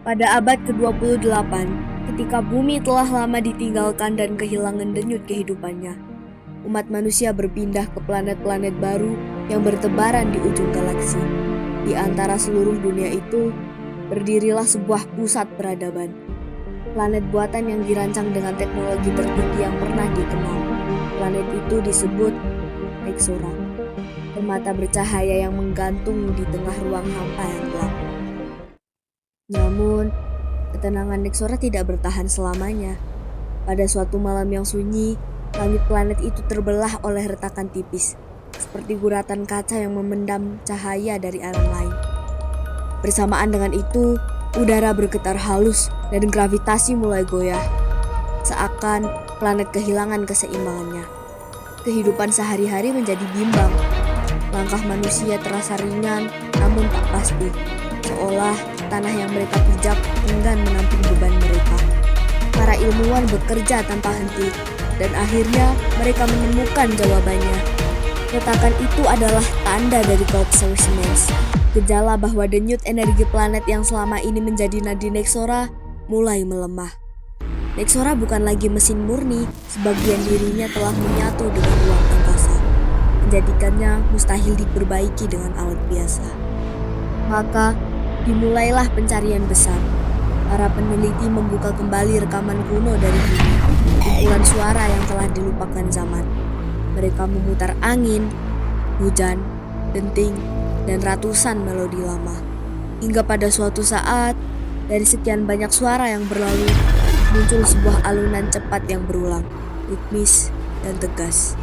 Pada abad ke-28, ketika bumi telah lama ditinggalkan dan kehilangan denyut kehidupannya, umat manusia berpindah ke planet-planet baru yang bertebaran di ujung galaksi. Di antara seluruh dunia itu, berdirilah sebuah pusat peradaban. Planet buatan yang dirancang dengan teknologi tertinggi yang pernah dikenal. Planet itu disebut Nexora, permata bercahaya yang menggantung di tengah ruang hampa yang gelap. Namun, ketenangan Nexora tidak bertahan selamanya. Pada suatu malam yang sunyi, langit planet itu terbelah oleh retakan tipis, seperti guratan kaca yang memendam cahaya dari arah lain. Bersamaan dengan itu, udara bergetar halus dan gravitasi mulai goyah. Seakan planet kehilangan keseimbangannya. Kehidupan sehari-hari menjadi bimbang. Langkah manusia terasa ringan namun tak pasti. Seolah tanah yang mereka pijak enggan menampung beban mereka. Para ilmuwan bekerja tanpa henti dan akhirnya mereka menemukan jawabannya. Retakan itu adalah tanda dari Cold-Source Resonance, gejala bahwa denyut energi planet yang selama ini menjadi nadi Nexora mulai melemah. Nexora bukan lagi mesin murni, sebagian dirinya telah menyatu dengan ruang angkasa, menjadikannya mustahil diperbaiki dengan alat biasa. Maka dimulailah pencarian besar. Para peneliti membuka kembali rekaman kuno dari bumi, kumpulan suara yang telah dilupakan zaman. Mereka memutar angin, hujan, denting, dan ratusan melodi lama. Hingga pada suatu saat, dari sekian banyak suara yang berlalu, muncul sebuah alunan cepat yang berulang, ritmis dan tegas.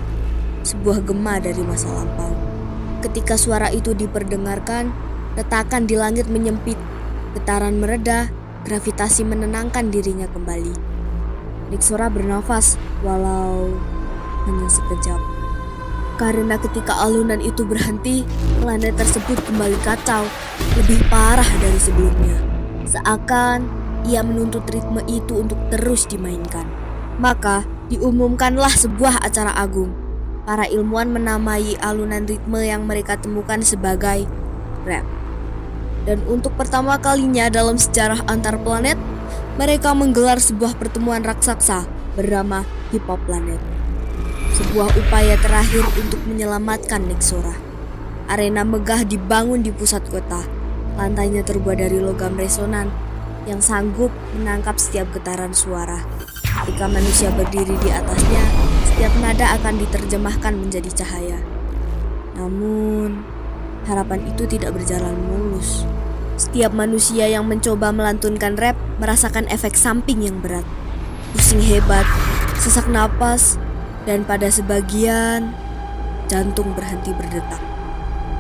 Sebuah gema dari masa lampau. Ketika suara itu diperdengarkan, retakan di langit menyempit, getaran mereda, gravitasi menenangkan dirinya kembali. Nexora bernafas, walau hanya sekejap. Karena ketika alunan itu berhenti, planet tersebut kembali kacau, lebih parah dari sebelumnya. Seakan ia menuntut ritme itu untuk terus dimainkan. Maka diumumkanlah sebuah acara agung. Para ilmuwan menamai alunan ritme yang mereka temukan sebagai rap. Dan untuk pertama kalinya dalam sejarah antar planet, mereka menggelar sebuah pertemuan raksasa bernama Hip Hop Planet. Sebuah upaya terakhir untuk menyelamatkan Nexora. Arena megah dibangun di pusat kota. Lantainya terbuat dari logam resonan yang sanggup menangkap setiap getaran suara. Ketika manusia berdiri di atasnya, setiap nada akan diterjemahkan menjadi cahaya. Namun, harapan itu tidak berjalan mulus. Setiap manusia yang mencoba melantunkan rap merasakan efek samping yang berat. Pusing hebat, sesak napas, dan pada sebagian, jantung berhenti berdetak.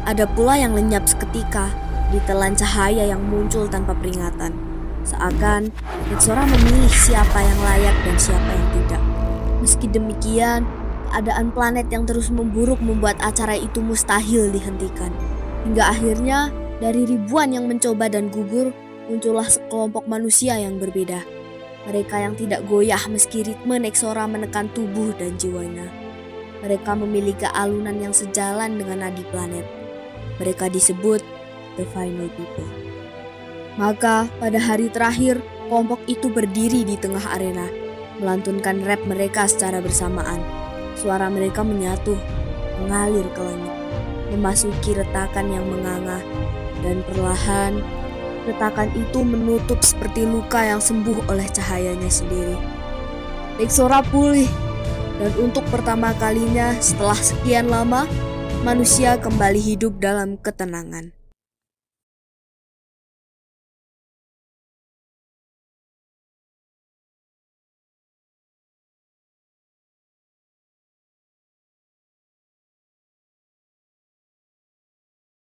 Ada pula yang lenyap seketika, ditelan cahaya yang muncul tanpa peringatan. Seakan Nexora memilih siapa yang layak dan siapa yang tidak. Meski demikian, keadaan planet yang terus memburuk membuat acara itu mustahil dihentikan. Hingga akhirnya, dari ribuan yang mencoba dan gugur, muncullah sekelompok manusia yang berbeda. Mereka yang tidak goyah meski ritme Nexora menekan tubuh dan jiwanya. Mereka memiliki alunan yang sejalan dengan nadi planet. Mereka disebut The Final People. Maka pada hari terakhir, kelompok itu berdiri di tengah arena, melantunkan rap mereka secara bersamaan. Suara mereka menyatu, mengalir ke langit, memasuki retakan yang menganga, dan perlahan retakan itu menutup seperti luka yang sembuh oleh cahayanya sendiri. Nexora pulih, dan untuk pertama kalinya setelah sekian lama, manusia kembali hidup dalam ketenangan.